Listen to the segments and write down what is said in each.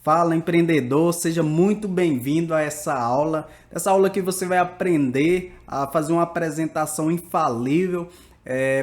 Fala empreendedor, seja muito bem-vindo a essa aula. Nessa aula aqui você vai aprender a fazer uma apresentação infalível.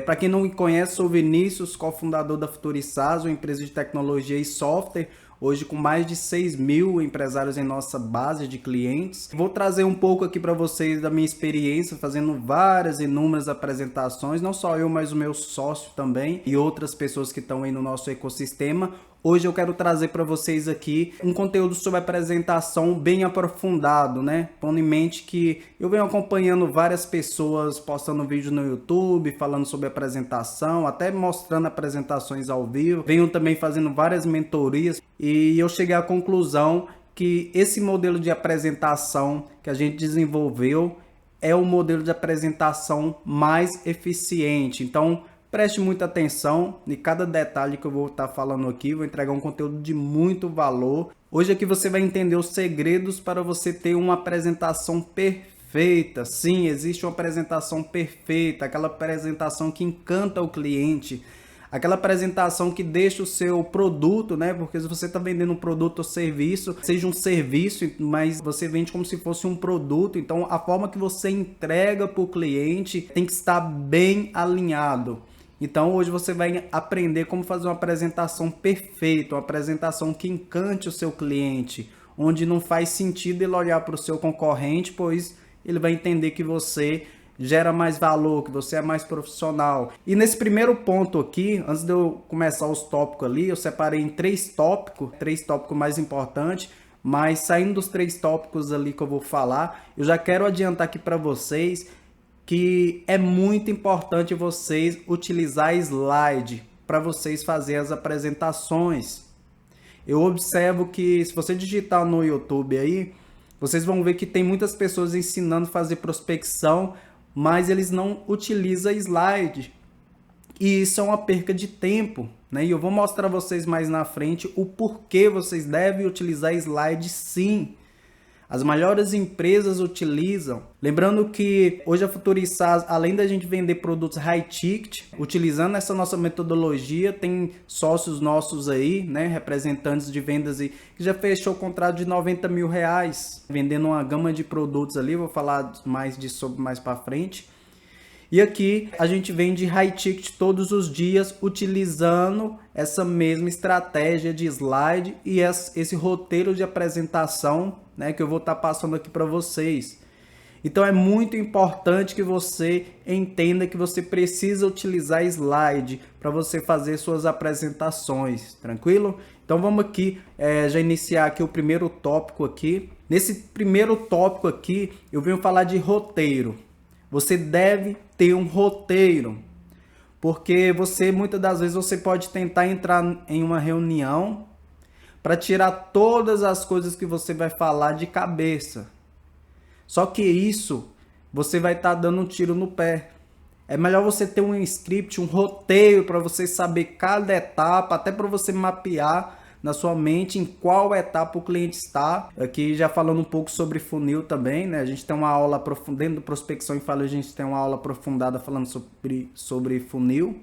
Para quem não me conhece, sou Vinícius, cofundador da Futurisas, uma empresa de tecnologia e software, hoje com mais de 6 mil empresários em nossa base de clientes. Vou trazer um pouco aqui para vocês da minha experiência, fazendo várias inúmeras apresentações, não só eu, mas o meu sócio também e outras pessoas que estão aí no nosso ecossistema. Hoje eu quero trazer para vocês aqui um conteúdo sobre apresentação bem aprofundado, né? Pondo em mente que eu venho acompanhando várias pessoas postando vídeo no YouTube, falando sobre apresentação, até mostrando apresentações ao vivo. Venho também fazendo várias mentorias e eu cheguei à conclusão que esse modelo de apresentação que a gente desenvolveu é o modelo de apresentação mais eficiente. Então, preste muita atenção em cada detalhe que eu vou estar falando aqui, vou entregar um conteúdo de muito valor. Hoje aqui você vai entender os segredos para você ter uma apresentação perfeita. Sim, existe uma apresentação perfeita, aquela apresentação que encanta o cliente, aquela apresentação que deixa o seu produto, né? Porque se você está vendendo um produto ou serviço, seja um serviço, mas você vende como se fosse um produto, então a forma que você entrega para o cliente tem que estar bem alinhado. Então hoje você vai aprender como fazer uma apresentação perfeita, uma apresentação que encante o seu cliente, onde não faz sentido ele olhar para o seu concorrente, pois ele vai entender que você gera mais valor, que você é mais profissional. E nesse primeiro ponto aqui, antes de eu começar os tópicos ali, eu separei em três tópicos mais importantes, mas saindo dos 3 tópicos ali que eu vou falar, eu já quero adiantar aqui para vocês que é muito importante vocês utilizar slide para vocês fazerem as apresentações. Eu observo que se você digitar no YouTube aí, vocês vão ver que tem muitas pessoas ensinando a fazer prospecção, mas eles não utilizam slide. E isso é uma perca de tempo, né? E eu vou mostrar a vocês mais na frente o porquê vocês devem utilizar slide sim. As maiores empresas utilizam. Lembrando que hoje a Futurisas, além da gente vender produtos high ticket, utilizando essa nossa metodologia, tem sócios nossos aí, né, representantes de vendas aí, que já fechou contrato de 90 mil reais, vendendo uma gama de produtos ali. Vou falar mais disso mais para frente. E aqui a gente vende high ticket todos os dias utilizando essa mesma estratégia de slide e esse roteiro de apresentação, né, que eu vou estar passando aqui para vocês. Então é muito importante que você entenda que você precisa utilizar slide para você fazer suas apresentações, tranquilo? Então vamos aqui já iniciar aqui o primeiro tópico aqui. Nesse primeiro tópico aqui eu venho falar de roteiro. Você deve ter um roteiro, porque muitas das vezes você pode tentar entrar em uma reunião para tirar todas as coisas que você vai falar de cabeça. Só que isso você vai estar dando um tiro no pé. É melhor você ter um script, um roteiro para você saber cada etapa, até para você mapear na sua mente em qual etapa o cliente está. Aqui já falando um pouco sobre funil também, né? A gente tem uma aula dentro do Prospecção e Fala, a gente tem uma aula aprofundada falando sobre funil.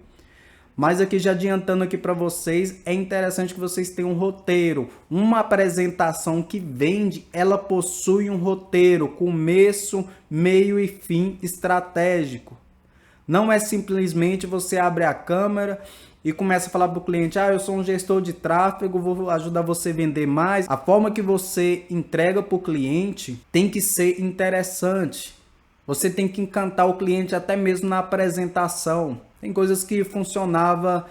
Mas aqui já adiantando aqui para vocês, é interessante que vocês tenham um roteiro. Uma apresentação que vende, ela possui um roteiro, começo, meio e fim estratégico. Não é simplesmente você abre a câmera e começa a falar para o cliente, eu sou um gestor de tráfego, vou ajudar você a vender mais. A forma que você entrega para o cliente tem que ser interessante. Você tem que encantar o cliente até mesmo na apresentação. Tem coisas que funcionava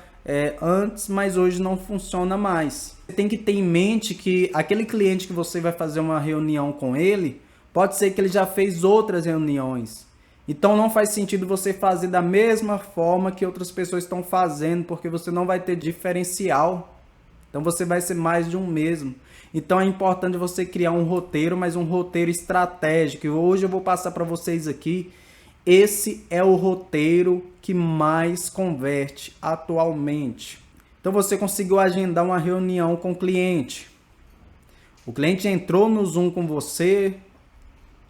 antes, mas hoje não funciona mais. Você tem que ter em mente que aquele cliente que você vai fazer uma reunião com ele, pode ser que ele já fez outras reuniões. Então não faz sentido você fazer da mesma forma que outras pessoas estão fazendo, porque você não vai ter diferencial. Então você vai ser mais de um mesmo. Então é importante você criar um roteiro, mas um roteiro estratégico. E hoje eu vou passar para vocês aqui. Esse é o roteiro que mais converte atualmente. Então você conseguiu agendar uma reunião com o cliente. O cliente entrou no Zoom com você,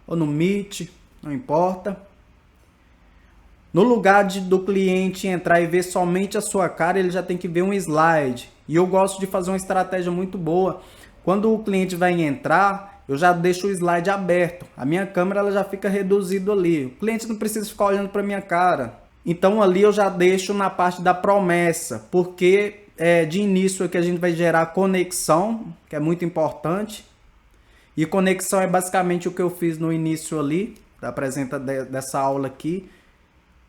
ou no Meet, não importa. No lugar do cliente entrar e ver somente a sua cara, ele já tem que ver um slide. E eu gosto de fazer uma estratégia muito boa Quando o cliente vai entrar, eu já deixo o slide aberto. A minha câmera ela já fica reduzida ali. O cliente não precisa ficar olhando para minha cara. Então ali eu já deixo na parte da promessa, porque de início aqui a gente vai gerar conexão, que é muito importante. E conexão é basicamente o que eu fiz no início ali, dessa aula aqui.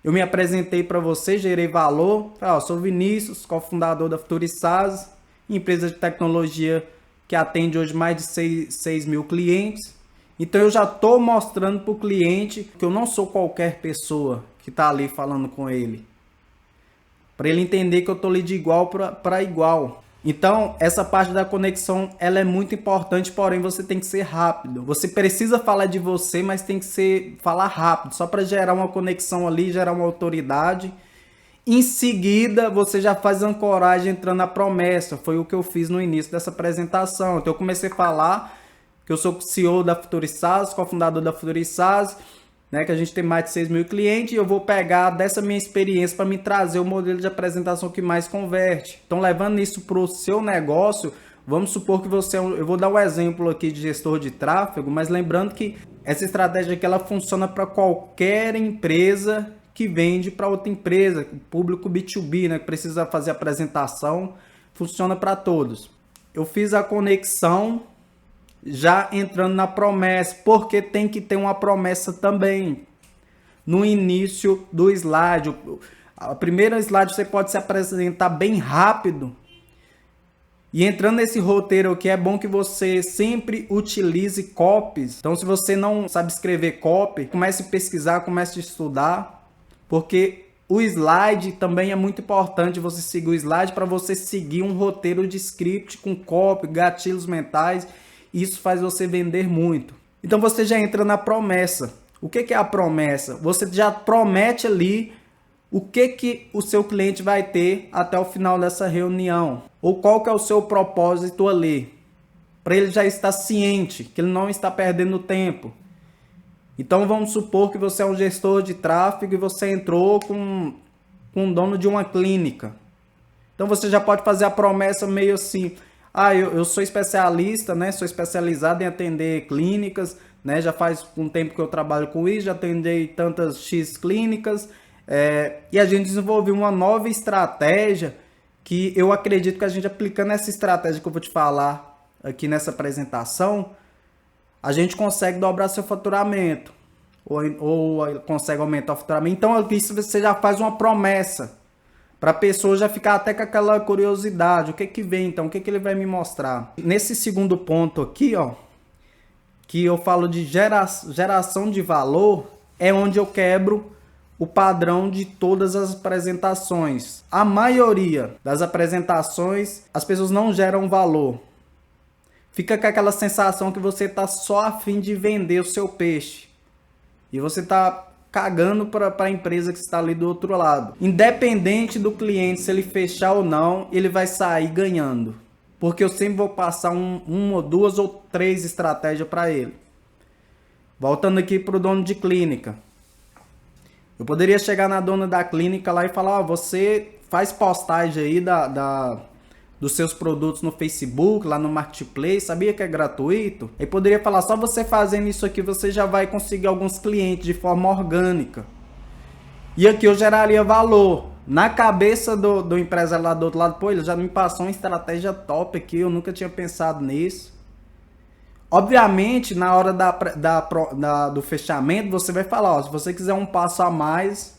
Eu me apresentei para você, gerei valor. Sou Vinícius, cofundador da FuturiSaaS, empresa de tecnologia que atende hoje mais de 6 mil clientes. Então eu já estou mostrando para o cliente que eu não sou qualquer pessoa que está ali falando com ele. Para ele entender que eu estou ali de igual para igual. Então, essa parte da conexão, ela é muito importante, porém você tem que ser rápido. Você precisa falar de você, mas tem que falar rápido, só para gerar uma conexão ali, gerar uma autoridade. Em seguida, você já faz ancoragem entrando na promessa. Foi o que eu fiz no início dessa apresentação. Então, eu comecei a falar que eu sou CEO da FuturiSaaS, cofundador da FuturiSaaS, né, que a gente tem mais de 6 mil clientes, e eu vou pegar dessa minha experiência para me trazer o modelo de apresentação que mais converte. Então, levando isso para o seu negócio, vamos supor que você... Eu vou dar um exemplo aqui de gestor de tráfego, mas lembrando que essa estratégia aqui ela funciona para qualquer empresa que vende para outra empresa, público B2B, né, que precisa fazer apresentação, funciona para todos. Eu fiz a conexão já entrando na promessa, porque tem que ter uma promessa também no início do slide. A primeira slide você pode se apresentar bem rápido, e entrando nesse roteiro aqui é bom que você sempre utilize copies. Então, se você não sabe escrever copy, comece a pesquisar, comece a estudar, porque o slide também é muito importante você seguir o slide para você seguir um roteiro de script com copy, gatilhos mentais. Isso faz você vender muito. Então você já entra na promessa. O que é a promessa? Você já promete ali o que o seu cliente vai ter até o final dessa reunião. Ou qual que é o seu propósito ali. Para ele já estar ciente que ele não está perdendo tempo. Então vamos supor que você é um gestor de tráfego e você entrou com um dono de uma clínica. Então você já pode fazer a promessa meio assim... eu sou especialista, né? Sou especializado em atender clínicas, né? Já faz um tempo que eu trabalho com isso, já atendi tantas X clínicas, e a gente desenvolveu uma nova estratégia que eu acredito que a gente aplicando essa estratégia que eu vou te falar aqui nessa apresentação, a gente consegue dobrar seu faturamento, ou consegue aumentar o faturamento. Então, aqui você já faz uma promessa, para a pessoa já ficar até com aquela curiosidade. O que vem então? O que ele vai me mostrar? Nesse segundo ponto aqui, ó, que eu falo de geração de valor, é onde eu quebro o padrão de todas as apresentações. A maioria das apresentações, as pessoas não geram valor. Fica com aquela sensação que você está só a fim de vender o seu peixe. E você está cagando para a empresa que está ali do outro lado. Independente do cliente, se ele fechar ou não, ele vai sair ganhando. Porque eu sempre vou passar uma, duas ou três estratégias para ele. Voltando aqui para o dono de clínica. Eu poderia chegar na dona da clínica lá e falar, você faz postagem aí dos seus produtos no Facebook, lá no Marketplace, sabia que é gratuito? Aí poderia falar, só você fazendo isso aqui, você já vai conseguir alguns clientes de forma orgânica. E aqui eu geraria valor. Na cabeça do empresário lá do outro lado, pô, ele já me passou uma estratégia top aqui, eu nunca tinha pensado nisso. Obviamente, na hora do fechamento, você vai falar, ó, se você quiser um passo a mais,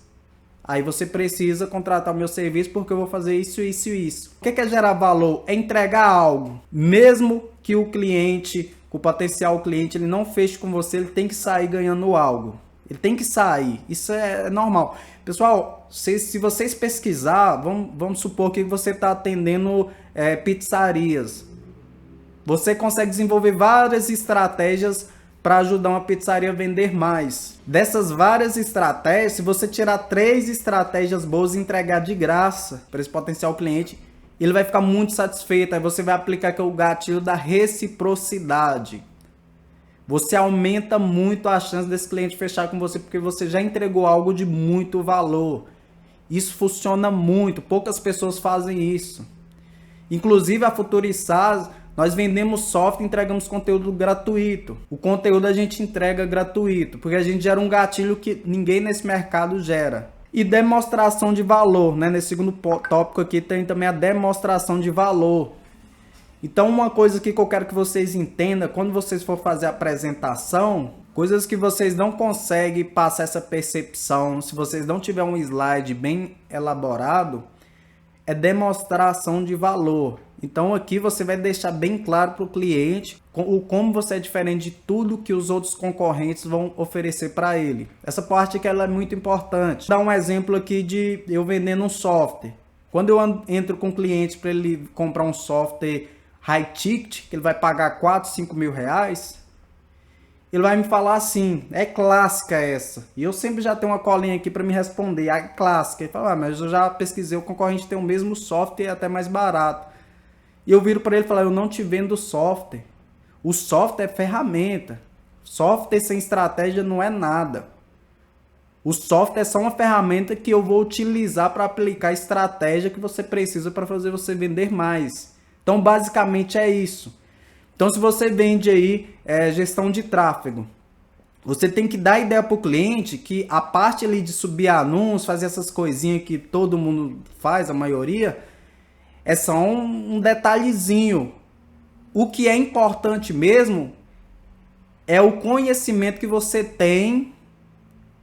aí você precisa contratar o meu serviço porque eu vou fazer isso, isso e isso. O que é gerar valor? É entregar algo. Mesmo que o cliente, o potencial cliente, ele não feche com você, ele tem que sair ganhando algo. Ele tem que sair. Isso é normal. Pessoal, se vocês pesquisar, vamos supor que você está atendendo pizzarias. Você consegue desenvolver várias estratégias para ajudar uma pizzaria a vender mais. Dessas várias estratégias, se você tirar 3 estratégias boas e entregar de graça para esse potencial cliente, ele vai ficar muito satisfeito. Aí você vai aplicar aqui o gatilho da reciprocidade. Você aumenta muito a chance desse cliente fechar com você porque você já entregou algo de muito valor. Isso funciona muito, poucas pessoas fazem isso. Inclusive a FuturiSaaS, Nós vendemos software e entregamos conteúdo gratuito. O conteúdo a gente entrega gratuito, porque a gente gera um gatilho que ninguém nesse mercado gera. E demonstração de valor, né? Nesse segundo tópico aqui tem também a demonstração de valor. Então uma coisa que eu quero que vocês entendam, quando vocês for fazer a apresentação, coisas que vocês não conseguem passar essa percepção, se vocês não tiverem um slide bem elaborado, é demonstração de valor. Então aqui você vai deixar bem claro para o cliente como você é diferente de tudo que os outros concorrentes vão oferecer para ele. Essa parte aqui ela é muito importante. Vou dar um exemplo aqui de eu vendendo um software. Quando eu entro com o cliente para ele comprar um software high ticket, que ele vai pagar 4, 5 mil reais, ele vai me falar assim, é clássica essa. E eu sempre já tenho uma colinha aqui para me responder, é clássica. Ele fala, mas eu já pesquisei, o concorrente tem o mesmo software e até mais barato. E eu viro para ele e falo, eu não te vendo software. O software é ferramenta. Software sem estratégia não é nada. O software é só uma ferramenta que eu vou utilizar para aplicar a estratégia que você precisa para fazer você vender mais. Então, basicamente é isso. Então, se você vende aí gestão de tráfego, você tem que dar ideia para o cliente que a parte ali de subir anúncios, fazer essas coisinhas que todo mundo faz, a maioria, é só um detalhezinho. O que é importante mesmo é o conhecimento que você tem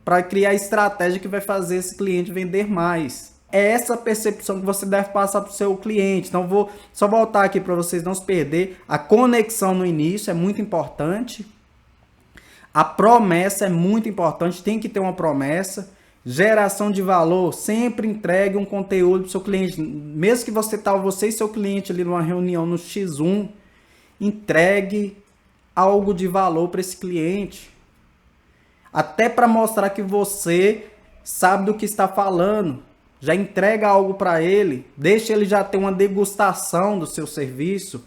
para criar a estratégia que vai fazer esse cliente vender mais. É essa percepção que você deve passar para o seu cliente. Então, vou só voltar aqui para vocês não se perder. A conexão no início é muito importante. A promessa é muito importante, tem que ter uma promessa. Geração de valor, sempre entregue um conteúdo para o seu cliente. Mesmo que você e seu cliente ali numa reunião no X1, entregue algo de valor para esse cliente. Até para mostrar que você sabe do que está falando. Já entrega algo para ele, deixa ele já ter uma degustação do seu serviço,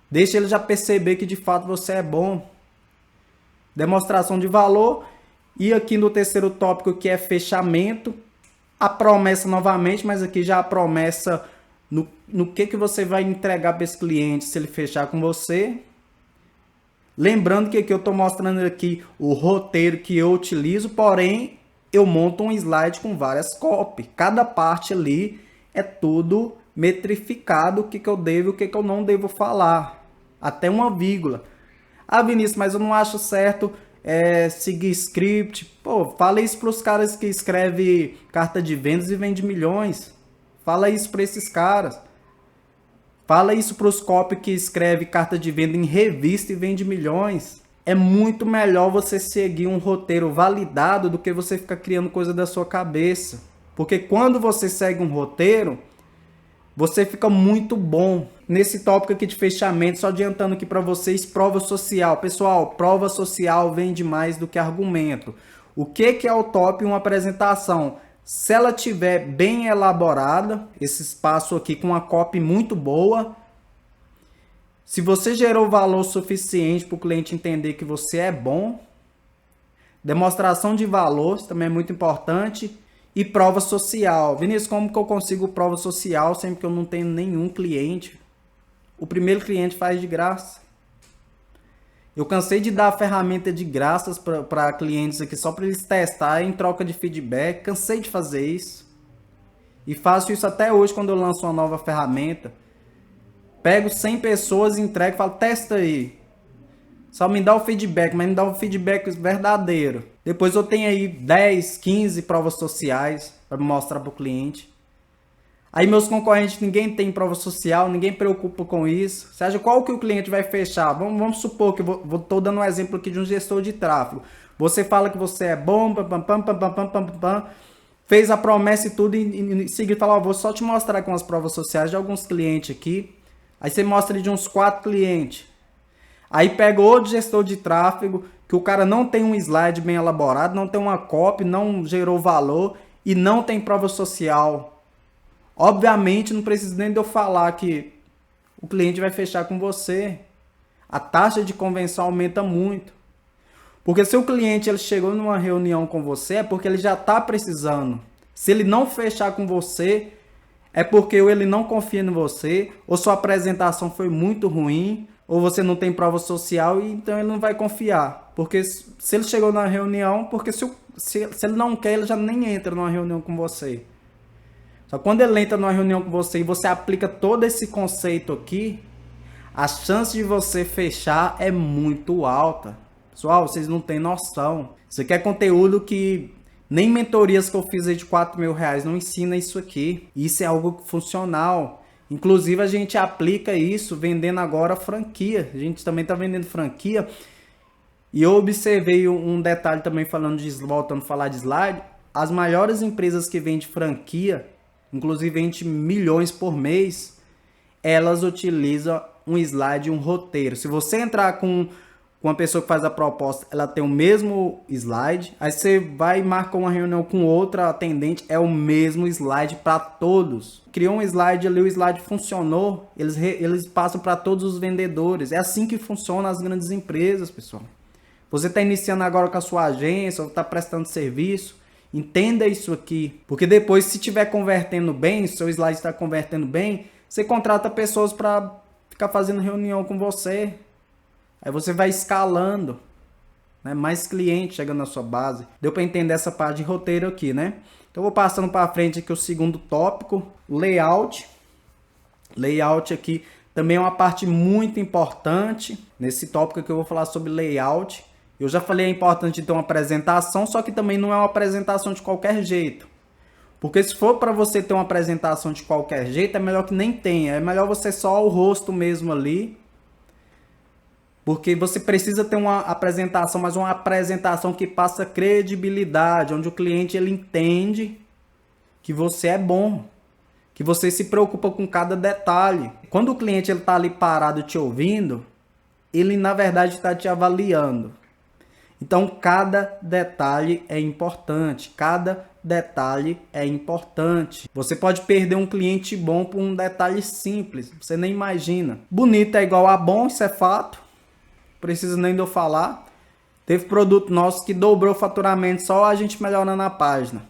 deixa ele já perceber que de fato você é bom. Demonstração de valor. E aqui no terceiro tópico, que é fechamento, a promessa novamente, mas aqui já a promessa no que você vai entregar para esse cliente se ele fechar com você. Lembrando que aqui eu estou mostrando aqui o roteiro que eu utilizo, porém eu monto um slide com várias copy. Cada parte ali é tudo metrificado, o que eu devo e o que eu não devo falar. Até uma vírgula. Ah, Vinícius, mas eu não acho certo seguir script. Pô, fala isso para os caras que escrevem carta de vendas e vende milhões. Fala isso para esses caras. Fala isso para os copy que escrevem carta de venda em revista e vende milhões. É muito melhor você seguir um roteiro validado do que você ficar criando coisa da sua cabeça. Porque quando você segue um roteiro, você fica muito bom. Nesse tópico aqui de fechamento, só adiantando aqui para vocês, prova social. Pessoal, prova social vende mais do que argumento. O que é o top em uma apresentação? Se ela tiver bem elaborada, esse espaço aqui com uma copy muito boa, se você gerou valor suficiente para o cliente entender que você é bom, demonstração de valor, isso também é muito importante, e prova social. Vinícius, como que eu consigo prova social sempre que eu não tenho nenhum cliente? O primeiro cliente faz de graça. Eu cansei de dar a ferramenta de graças para clientes aqui só para eles testarem em troca de feedback. Cansei de fazer isso. E faço isso até hoje quando eu lanço uma nova ferramenta. Pego 100 pessoas, entrego e falo, testa aí. Só me dá o feedback, mas me dá o feedback verdadeiro. Depois eu tenho aí 10, 15 provas sociais para mostrar para o cliente. Aí meus concorrentes, ninguém tem prova social, ninguém preocupa com isso. Você acha qual que o cliente vai fechar? Vamos supor que estou dando um exemplo aqui de um gestor de tráfego. Você fala que você é bom, fez a promessa e tudo, e em seguida fala, vou só te mostrar com as provas sociais de alguns clientes aqui. Aí você mostra de uns 4 clientes. Aí pega outro gestor de tráfego, que o cara não tem um slide bem elaborado, não tem uma copy, não gerou valor e não tem prova social. Obviamente, não precisa nem de eu falar que o cliente vai fechar com você. A taxa de conversão aumenta muito. Porque se o cliente ele chegou numa reunião com você, é porque ele já está precisando. Se ele não fechar com você, É porque ou ele não confia em você, ou sua apresentação foi muito ruim, ou você não tem prova social e então ele não vai confiar. Porque se ele chegou na reunião, porque se ele não quer, ele já nem entra numa reunião com você. Só que quando ele entra numa reunião com você e você aplica todo esse conceito aqui, a chance de você fechar é muito alta. Pessoal, vocês não têm noção. Isso aqui é conteúdo que nem mentorias que eu fiz aí de R$ 4.000 não ensina isso aqui. Isso é algo funcional. Inclusive a gente aplica isso vendendo agora franquia. A gente também está vendendo franquia. E eu observei um detalhe também voltando a falar de slide. As maiores empresas que vendem franquia, inclusive vendem milhões por mês, elas utilizam um slide, um roteiro. Se você entrar com uma pessoa que faz a proposta, ela tem o mesmo slide, aí você vai e marca uma reunião com outra atendente, é o mesmo slide para todos. Criou um slide ali, o slide funcionou, eles passam para todos os vendedores. É assim que funciona as grandes empresas, pessoal. Você está iniciando agora com a sua agência, ou está prestando serviço, entenda isso aqui. Porque depois, se estiver convertendo bem, se o seu slide está convertendo bem, você contrata pessoas para ficar fazendo reunião com você. Aí você vai escalando, né? Mais clientes chegando na sua base. Deu para entender essa parte de roteiro aqui, né? Então, eu vou passando para frente aqui o segundo tópico, layout. Layout aqui também é uma parte muito importante. Nesse tópico aqui eu vou falar sobre layout. Eu já falei, é importante ter uma apresentação, só que também não é uma apresentação de qualquer jeito. Porque se for para você ter uma apresentação de qualquer jeito, é melhor que nem tenha. É melhor você só o rosto mesmo ali. Porque você precisa ter uma apresentação, mas uma apresentação que passa credibilidade, onde o cliente ele entende que você é bom, que você se preocupa com cada detalhe. Quando o cliente está ali parado te ouvindo, ele na verdade está te avaliando. Então, cada detalhe é importante. Cada detalhe é importante. Você pode perder um cliente bom por um detalhe simples. Você nem imagina. Bonito é igual a bom, isso é fato. Precisa nem de eu falar. Teve produto nosso que dobrou o faturamento só a gente melhorando a página.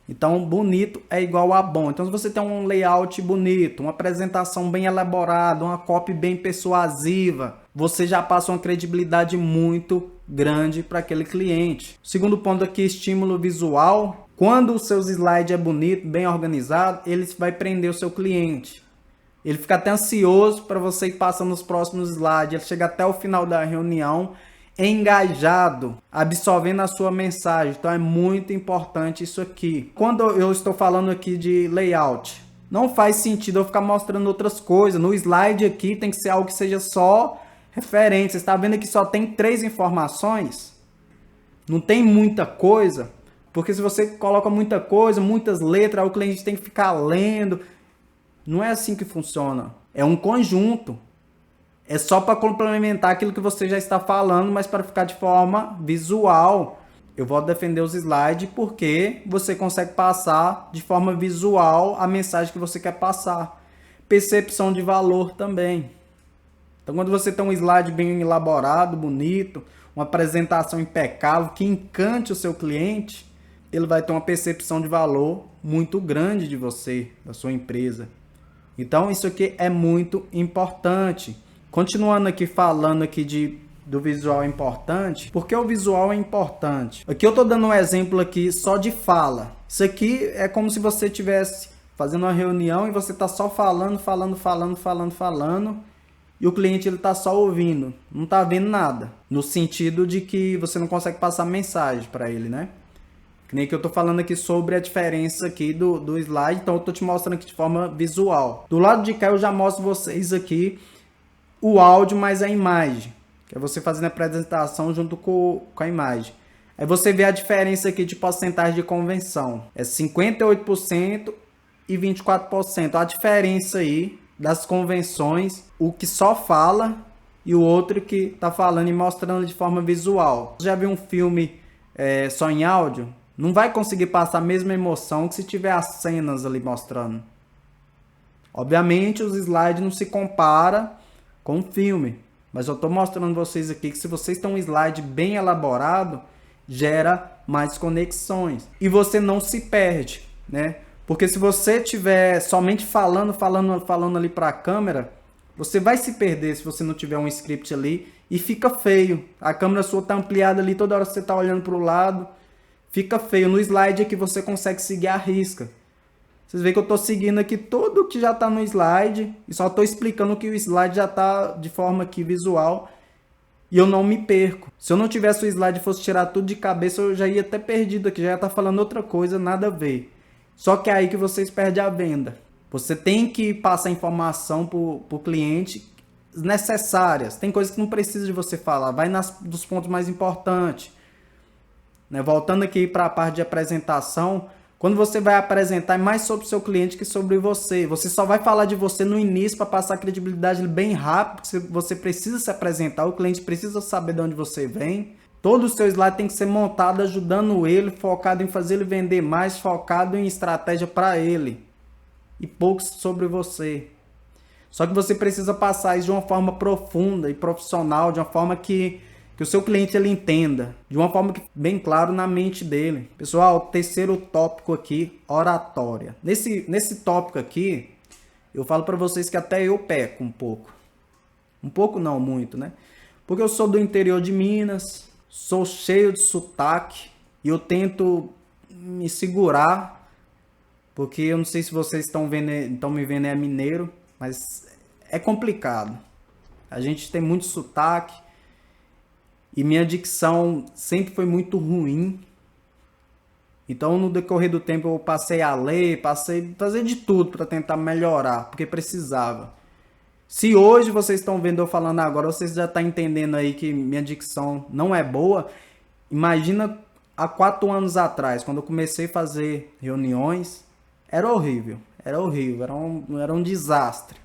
Então, bonito é igual a bom. Então, se você tem um layout bonito, uma apresentação bem elaborada, uma copy bem persuasiva, você já passa uma credibilidade muito grande para aquele cliente. Segundo ponto aqui, estímulo visual. Quando o seu slide é bonito, bem organizado, ele vai prender o seu cliente. Ele fica até ansioso para você ir passando os próximos slides. Ele chega até o final da reunião engajado, absorvendo a sua mensagem. Então é muito importante isso aqui. Quando eu estou falando aqui de layout, não faz sentido eu ficar mostrando outras coisas. No slide aqui tem que ser algo que seja só referente. Você está vendo que só tem 3 informações? Não tem muita coisa. Porque se você coloca muita coisa, muitas letras, o cliente tem que ficar lendo. Não é assim que funciona. É um conjunto. É só para complementar aquilo que você já está falando, mas para ficar de forma visual. Eu vou defender os slides porque você consegue passar de forma visual a mensagem que você quer passar. Percepção de valor também. Então, quando você tem um slide bem elaborado, bonito, uma apresentação impecável, que encante o seu cliente, ele vai ter uma percepção de valor muito grande de você, da sua empresa. Então, isso aqui é muito importante. Continuando aqui falando aqui do visual importante, porque o visual é importante. Aqui eu estou dando um exemplo aqui só de fala. Isso aqui é como se você estivesse fazendo uma reunião e você está só falando, e o cliente ele está só ouvindo, não está vendo nada. No sentido de que você não consegue passar mensagem para ele, né? Que nem que eu estou falando aqui sobre a diferença aqui do slide, então eu estou te mostrando aqui de forma visual. Do lado de cá eu já mostro vocês aqui o áudio mais a imagem, que é você fazendo a apresentação junto com a imagem. Aí você vê a diferença aqui de porcentagem de convenção. É 58% e 24%. A diferença aí das convenções, o que só fala e o outro que está falando e mostrando de forma visual. Você já viu um filme só em áudio? Não vai conseguir passar a mesma emoção que se tiver as cenas ali mostrando. Obviamente os slides não se comparam com o filme, mas eu estou mostrando vocês aqui que se vocês têm um slide bem elaborado, gera mais conexões e você não se perde, né? Porque se você estiver somente falando ali para a câmera, você vai se perder se você não tiver um script ali e fica feio. A câmera sua tá ampliada ali, toda hora você tá olhando para o lado, fica feio. No slide é que você consegue seguir a risca. Vocês veem que eu estou seguindo aqui tudo que já está no slide e só estou explicando que o slide já está de forma aqui visual e eu não me perco. Se eu não tivesse o slide e fosse tirar tudo de cabeça, eu já ia até perdido aqui, já ia estar falando outra coisa, nada a ver. Só que é aí que vocês perdem a venda. Você tem que passar informação para o cliente necessárias. Tem coisas que não precisa de você falar, vai dos pontos mais importantes. Né? Voltando aqui para a parte de apresentação, quando você vai apresentar é mais sobre o seu cliente que sobre você. Você só vai falar de você no início para passar a credibilidade bem rápido, porque você precisa se apresentar, o cliente precisa saber de onde você vem. Todo o seu slide tem que ser montado ajudando ele, focado em fazer ele vender mais, focado em estratégia para ele e poucos sobre você. Só que você precisa passar isso de uma forma profunda e profissional, de uma forma que o seu cliente ele entenda, de uma forma que bem claro na mente dele. Pessoal, terceiro tópico aqui, oratória. Nesse tópico aqui, eu falo para vocês que até eu peco um pouco. Um pouco não, muito, né? Porque eu sou do interior de Minas, sou cheio de sotaque e eu tento me segurar, porque eu não sei se vocês estão me vendo é mineiro, mas é complicado. A gente tem muito sotaque. E minha dicção sempre foi muito ruim. Então, no decorrer do tempo, eu passei a ler, passei a fazer de tudo para tentar melhorar, porque precisava. Se hoje vocês estão vendo eu falando agora, vocês já estão entendendo aí que minha dicção não é boa. Imagina há 4 anos atrás, quando eu comecei a fazer reuniões, era horrível, era um desastre.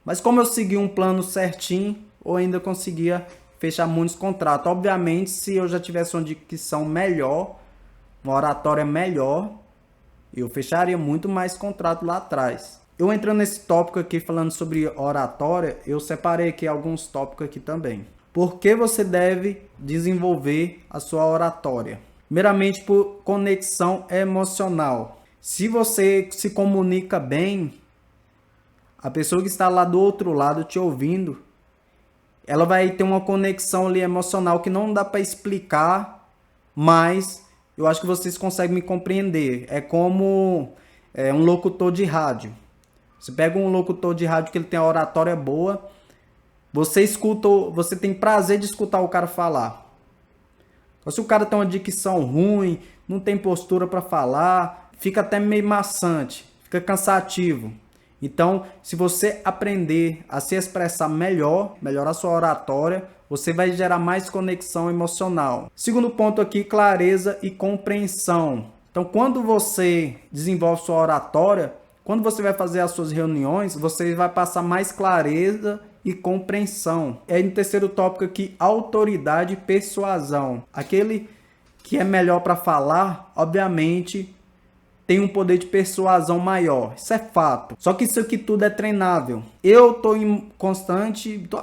Mas como eu segui um plano certinho, eu ainda conseguia fechar muitos contratos. Obviamente, se eu já tivesse uma dicção melhor, uma oratória melhor, eu fecharia muito mais contrato lá atrás. Eu entrando nesse tópico aqui, falando sobre oratória, eu separei aqui alguns tópicos aqui também. Por que você deve desenvolver a sua oratória? Primeiramente, por conexão emocional. Se você se comunica bem, a pessoa que está lá do outro lado te ouvindo, ela vai ter uma conexão ali emocional que não dá para explicar, mas eu acho que vocês conseguem me compreender. É como um locutor de rádio. Você pega um locutor de rádio que ele tem a oratória boa, você escuta, você tem prazer de escutar o cara falar. Então, se o cara tem uma dicção ruim, não tem postura para falar, fica até meio maçante, fica cansativo. Então, se você aprender a se expressar melhorar sua oratória, você vai gerar mais conexão emocional. Segundo ponto aqui, clareza e compreensão. Então, quando você desenvolve sua oratória, quando você vai fazer as suas reuniões, você vai passar mais clareza e compreensão. E aí, no terceiro tópico aqui, autoridade e persuasão. Aquele que é melhor para falar, obviamente, tem um poder de persuasão maior. Isso é fato. Só que isso aqui tudo é treinável. Eu estou em constante... Estou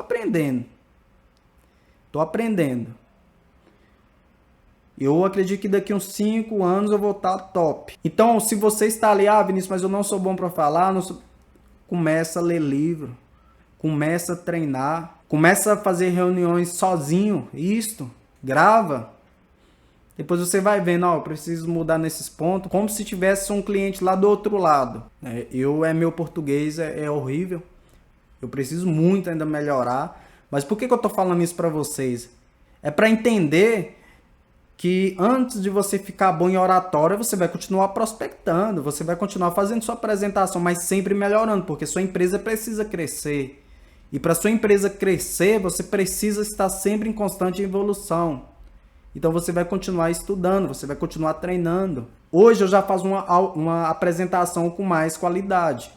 aprendendo. Eu acredito que daqui uns 5 anos eu vou estar top. Então, se você está ali, Vinícius, mas eu não sou bom para falar, começa a ler livro. Começa a treinar. Começa a fazer reuniões sozinho. Grava. Depois você vai vendo, eu preciso mudar nesses pontos, como se tivesse um cliente lá do outro lado. Meu português é horrível, eu preciso muito ainda melhorar. Mas por que eu estou falando isso para vocês? É para entender que antes de você ficar bom em oratória, você vai continuar prospectando, você vai continuar fazendo sua apresentação, mas sempre melhorando, porque sua empresa precisa crescer. E para sua empresa crescer, você precisa estar sempre em constante evolução. Então você vai continuar estudando, você vai continuar treinando. Hoje eu já faço uma apresentação com mais qualidade.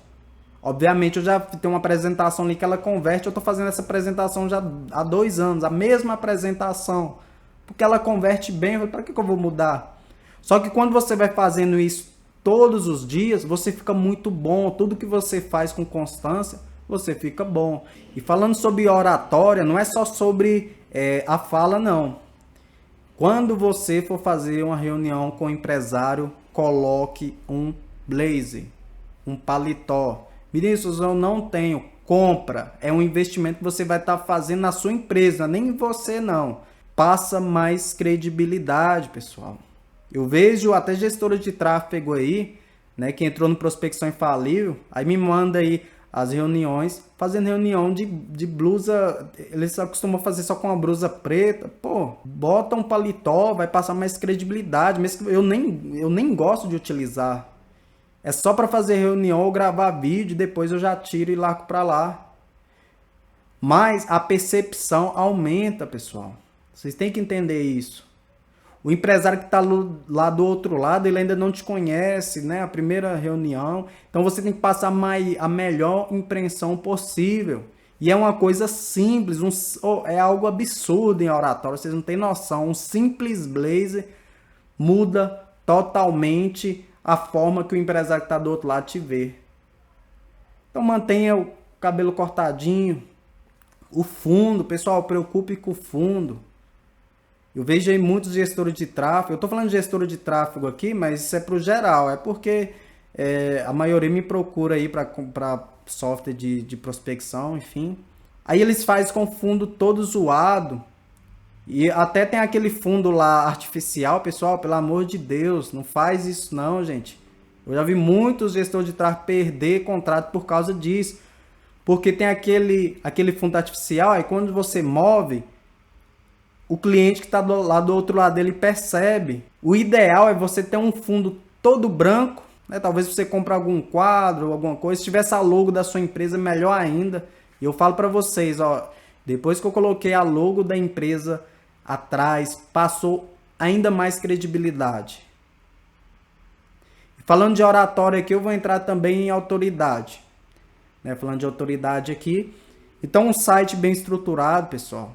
Obviamente eu já tenho uma apresentação ali que ela converte. Eu estou fazendo essa apresentação já há 2 anos, a mesma apresentação. Porque ela converte bem, para que eu vou mudar? Só que quando você vai fazendo isso todos os dias, você fica muito bom. Tudo que você faz com constância, você fica bom. E falando sobre oratória, não é só sobre a fala, não. Quando você for fazer uma reunião com o empresário, coloque um blazer, um paletó. Vinícius, eu não tenho. Compra. É um investimento que você vai estar fazendo na sua empresa, nem em você não. Passa mais credibilidade, pessoal. Eu vejo até gestora de tráfego aí, né, que entrou no Prospecção Infalível, aí me manda aí as reuniões, fazendo reunião de blusa, eles costumam fazer só com uma blusa preta, pô, bota um paletó, vai passar mais credibilidade, mesmo que eu nem gosto de utilizar, é só para fazer reunião ou gravar vídeo, depois eu já tiro e largo para lá, mas a percepção aumenta, pessoal, vocês têm que entender isso. O empresário que está lá do outro lado, ele ainda não te conhece, né? A primeira reunião. Então, você tem que passar a melhor impressão possível. E é uma coisa simples, é algo absurdo em oratório, vocês não têm noção. Um simples blazer muda totalmente a forma que o empresário que está do outro lado te vê. Então, mantenha o cabelo cortadinho. O fundo, pessoal, preocupe com o fundo. Eu vejo aí muitos gestores de tráfego, eu estou falando de gestor de tráfego aqui, mas isso é para o geral, é porque a maioria me procura aí para comprar software de prospecção, enfim. Aí eles fazem com fundo todo zoado, e até tem aquele fundo lá artificial, pessoal, pelo amor de Deus, não faz isso não, gente. Eu já vi muitos gestores de tráfego perder contrato por causa disso, porque tem aquele fundo artificial, aí quando você move, o cliente que está lá do outro lado dele percebe. O ideal é você ter um fundo todo branco, né? Talvez você compre algum quadro ou alguma coisa. Se tivesse a logo da sua empresa, melhor ainda. E eu falo para vocês, ó, depois que eu coloquei a logo da empresa atrás, passou ainda mais credibilidade. Falando de oratória aqui, eu vou entrar também em autoridade, né? Falando de autoridade aqui. Então, um site bem estruturado, pessoal.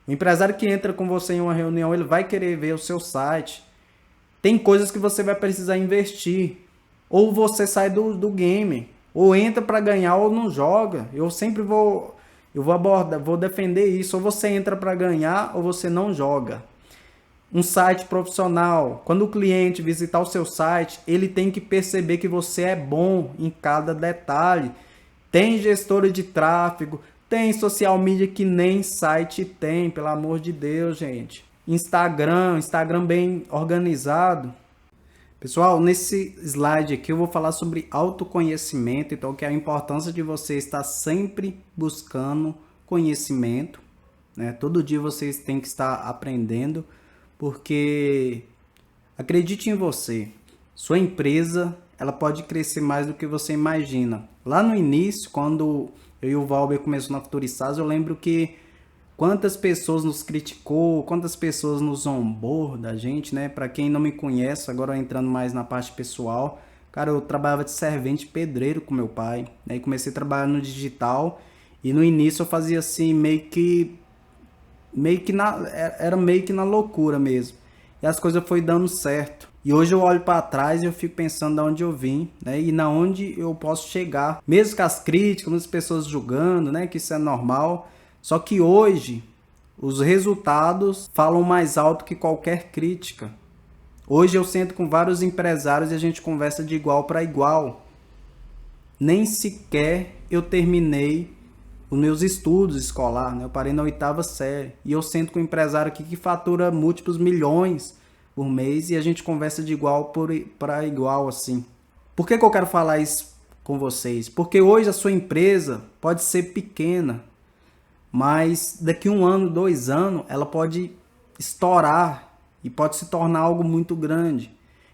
O empresário que entra com você em uma reunião, ele vai querer ver o seu site. Tem coisas que você vai precisar investir. Ou você sai do game. Ou entra para ganhar ou não joga. Eu sempre vou defender isso. Ou você entra para ganhar ou você não joga. Um site profissional. Quando o cliente visitar o seu site, ele tem que perceber que você é bom em cada detalhe. Tem gestora de tráfego. Tem social media que nem site tem, pelo amor de Deus, gente. Instagram bem organizado. Pessoal, nesse slide aqui eu vou falar sobre autoconhecimento, então que é a importância de você estar sempre buscando conhecimento, né? Todo dia vocês têm que estar aprendendo, porque acredite em você, sua empresa, ela pode crescer mais do que você imagina. Lá no início, quando eu e o Valber começou na Futurizar, eu lembro que quantas pessoas nos criticou, quantas pessoas nos zombou da gente, né? Para quem não me conhece, agora entrando mais na parte pessoal, cara, eu trabalhava de servente pedreiro com meu pai, né? E comecei a trabalhar no digital e no início eu fazia assim era meio que na loucura mesmo. E as coisas foi dando certo. E hoje eu olho para trás e eu fico pensando de onde eu vim, né? E na onde eu posso chegar. Mesmo com as críticas, muitas pessoas julgando, né? Que isso é normal. Só que hoje, os resultados falam mais alto que qualquer crítica. Hoje eu sento com vários empresários e a gente conversa de igual para igual. Nem sequer eu terminei os meus estudos escolares, né? Eu parei na 8ª série. E eu sento com um empresário aqui que fatura múltiplos milhões por mês e a gente conversa de igual para igual assim. Por que eu quero falar isso com vocês? Porque hoje a sua empresa pode ser pequena, mas daqui 1 ano, 2 anos, ela pode estourar e pode se tornar algo muito grande.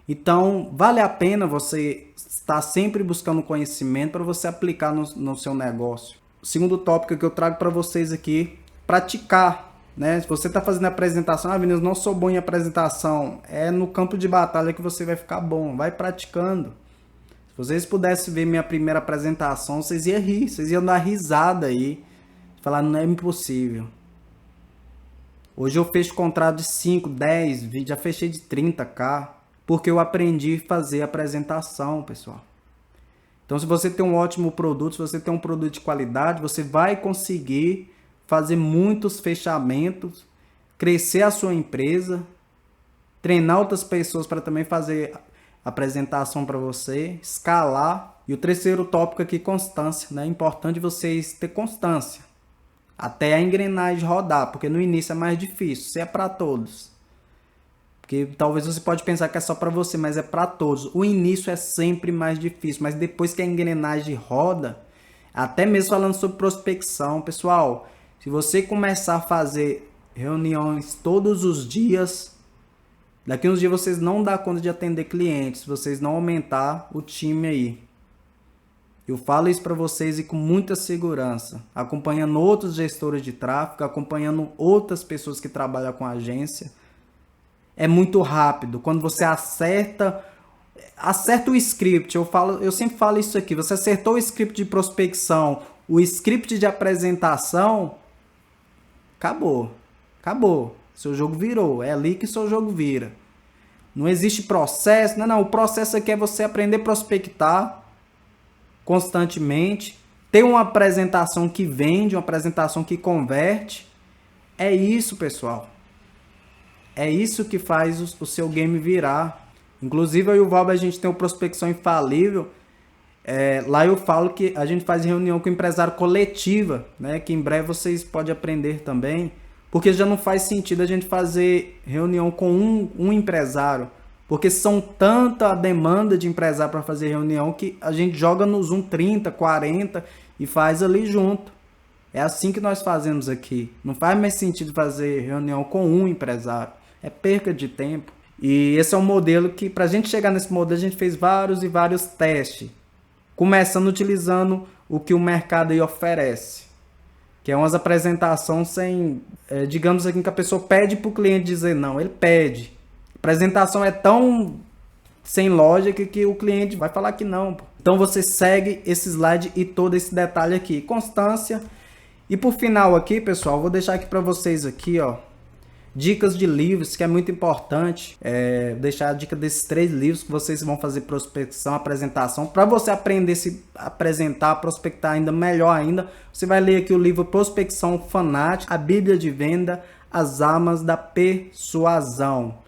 Então, vale a pena você estar sempre buscando conhecimento para você aplicar no seu negócio. O segundo tópico que eu trago para vocês aqui, praticar. Né? Se você está fazendo apresentação, Vinícius, não sou bom em apresentação, é no campo de batalha que você vai ficar bom, vai praticando. Se vocês pudessem ver minha primeira apresentação, vocês iam rir, vocês iam dar risada aí, falar, não é impossível. Hoje eu fecho contrato de 5, 10, já fechei de 30k, porque eu aprendi a fazer apresentação, pessoal. Então, se você tem um ótimo produto, se você tem um produto de qualidade, você vai conseguir fazer muitos fechamentos, crescer a sua empresa, treinar outras pessoas para também fazer apresentação para você, escalar. E o terceiro tópico aqui, constância, né? É importante vocês ter constância até a engrenagem rodar, porque no início é mais difícil, isso é para todos. Porque talvez você pode pensar que é só para você, mas é para todos. O início é sempre mais difícil, mas depois que a engrenagem roda, até mesmo falando sobre prospecção, pessoal, se você começar a fazer reuniões todos os dias, daqui uns dias vocês não dão conta de atender clientes, se vocês não aumentar o time aí. Eu falo isso para vocês e com muita segurança, acompanhando outros gestores de tráfego, acompanhando outras pessoas que trabalham com agência. É muito rápido. Quando você acerta o script, eu sempre falo isso aqui, você acertou o script de prospecção, o script de apresentação, acabou. Seu jogo virou, é ali que seu jogo vira. Não existe processo, não, o processo aqui é você aprender a prospectar constantemente, ter uma apresentação que vende, uma apresentação que converte. É isso, pessoal. É isso que faz o seu game virar. Inclusive, eu e o Valber, a gente tem o Prospecção Infalível. Lá eu falo que a gente faz reunião com empresário coletiva, né? Que em breve vocês podem aprender também. Porque já não faz sentido a gente fazer reunião com um empresário. Porque são tanta a demanda de empresário para fazer reunião que a gente joga no Zoom 30, 40 e faz ali junto. É assim que nós fazemos aqui. Não faz mais sentido fazer reunião com um empresário. É perca de tempo. E esse é um modelo que, para a gente chegar nesse modelo, a gente fez vários e vários testes. Começando utilizando o que o mercado aí oferece. Que é umas apresentações sem... digamos aqui que a pessoa pede para o cliente dizer não. Ele pede. A apresentação é tão sem lógica que o cliente vai falar que não. Então você segue esse slide e todo esse detalhe aqui. Constância. E por final aqui, pessoal, vou deixar aqui para vocês aqui, ó, dicas de livros, que é muito importante. Deixar a dica desses 3 livros que vocês vão fazer prospecção, apresentação. Para você aprender a se apresentar, prospectar ainda melhor ainda, você vai ler aqui o livro Prospecção Fanática, a Bíblia de Venda, as Armas da Persuasão.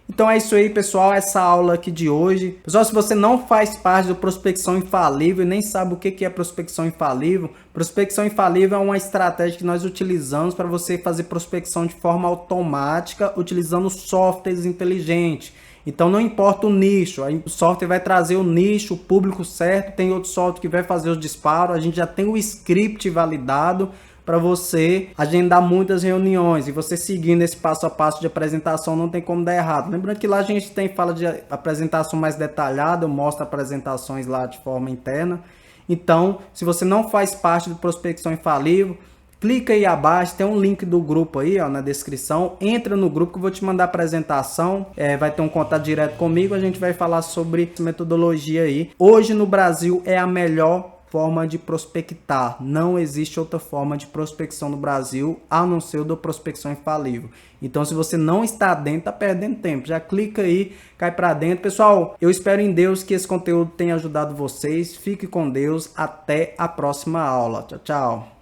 Então é isso aí, pessoal, essa aula aqui de hoje. Pessoal, se você não faz parte do Prospecção Infalível e nem sabe o que é Prospecção Infalível é uma estratégia que nós utilizamos para você fazer prospecção de forma automática, utilizando softwares inteligentes. Então não importa o nicho, o software vai trazer o nicho, o público certo, tem outro software que vai fazer os disparos, a gente já tem o script validado para você agendar muitas reuniões e você seguindo esse passo a passo de apresentação não tem como dar errado. Lembrando que lá a gente fala de apresentação mais detalhada, eu mostro apresentações lá de forma interna. Então, se você não faz parte do Prospecção Infalível, clica aí abaixo, tem um link do grupo aí, ó, na descrição. Entra no grupo que eu vou te mandar a apresentação, vai ter um contato direto comigo, a gente vai falar sobre metodologia aí. Hoje no Brasil é a melhor forma de prospectar. Não existe outra forma de prospecção no Brasil a não ser o da Prospecção Infalível. Então, se você não está dentro, tá perdendo tempo. Já clica aí, cai para dentro. Pessoal, eu espero em Deus que esse conteúdo tenha ajudado vocês. Fique com Deus. Até a próxima aula. Tchau, tchau.